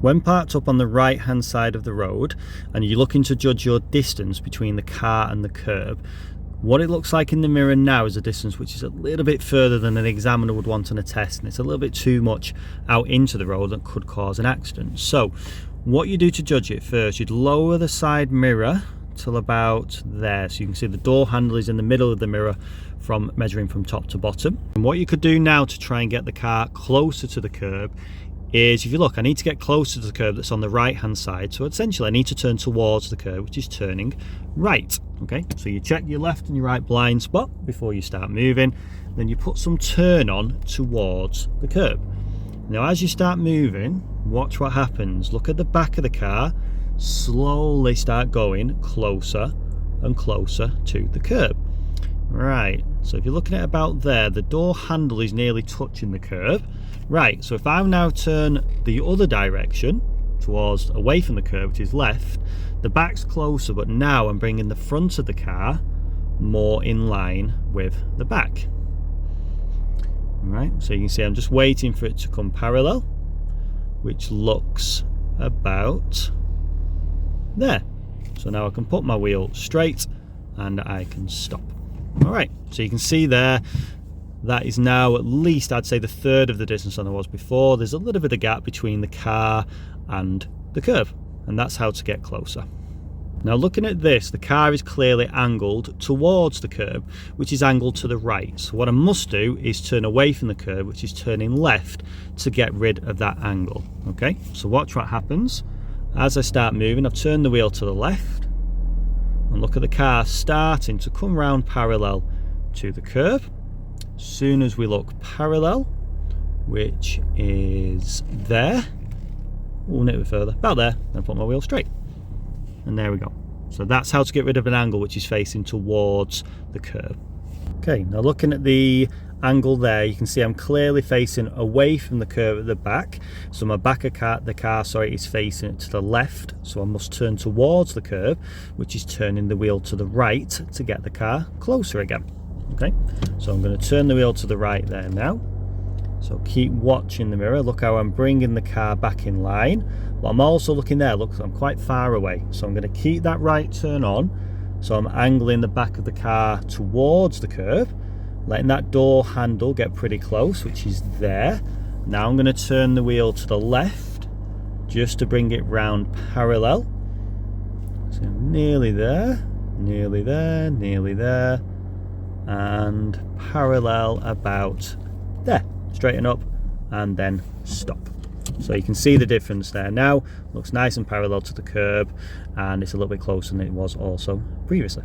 When parked up on the right hand side of the road and you're looking to judge your distance between the car and the curb, what it looks like in the mirror now is a distance which is a little bit further than an examiner would want on a test, and it's a little bit too much out into the road that could cause an accident. So what you do to judge it, first you'd lower the side mirror till about there, so you can see the door handle is in the middle of the mirror from measuring from top to bottom. And what you could do now to try and get the car closer to the curb is, if you look, I need to get closer to the curb that's on the right hand side, so essentially I need to turn towards the curb, which is turning right. Okay, so you check your left and your right blind spot before you start moving, then you put some turn on towards the curb. Now as you start moving, watch what happens. Look at the back of the car, slowly start going closer and closer to the curb. Right, so if you're looking at about there, the door handle is nearly touching the curb. Right, so if I now turn the other direction towards away from the curb, which is left, the back's closer, but now I'm bringing the front of the car more in line with the back. Right, so you can see I'm just waiting for it to come parallel, which looks about there. So now I can put my wheel straight and I can stop. All right, so you can see there, that is now at least, I'd say, the third of the distance than there was before. There's a little bit of gap between the car and the curb, and that's how to get closer. Now looking at this, the car is clearly angled towards the curb, which is angled to the right. So what I must do is turn away from the curb, which is turning left, to get rid of that angle. Okay, so watch what happens. As I start moving, I've turned the wheel to the left, and look at the car starting to come round parallel to the curb. As soon as we look parallel, which is there, a little bit further, about there, then put my wheel straight. And there we go. So that's how to get rid of an angle which is facing towards the curb. Okay, now looking at the angle there, you can see I'm clearly facing away from the curb at the back. So my back of the car is facing to the left. So I must turn towards the curb, which is turning the wheel to the right to get the car closer again. Okay, so I'm going to turn the wheel to the right there now. So keep watching the mirror. Look how I'm bringing the car back in line. But I'm also looking there. Look, I'm quite far away. So I'm going to keep that right turn on. So I'm angling the back of the car towards the curb, letting that door handle get pretty close, which is there. Now I'm going to turn the wheel to the left just to bring it round parallel. So nearly there, nearly there, nearly there, and parallel about there. Straighten up and then stop. So you can see the difference there now. Looks nice and parallel to the curb, and it's a little bit closer than it was also previously.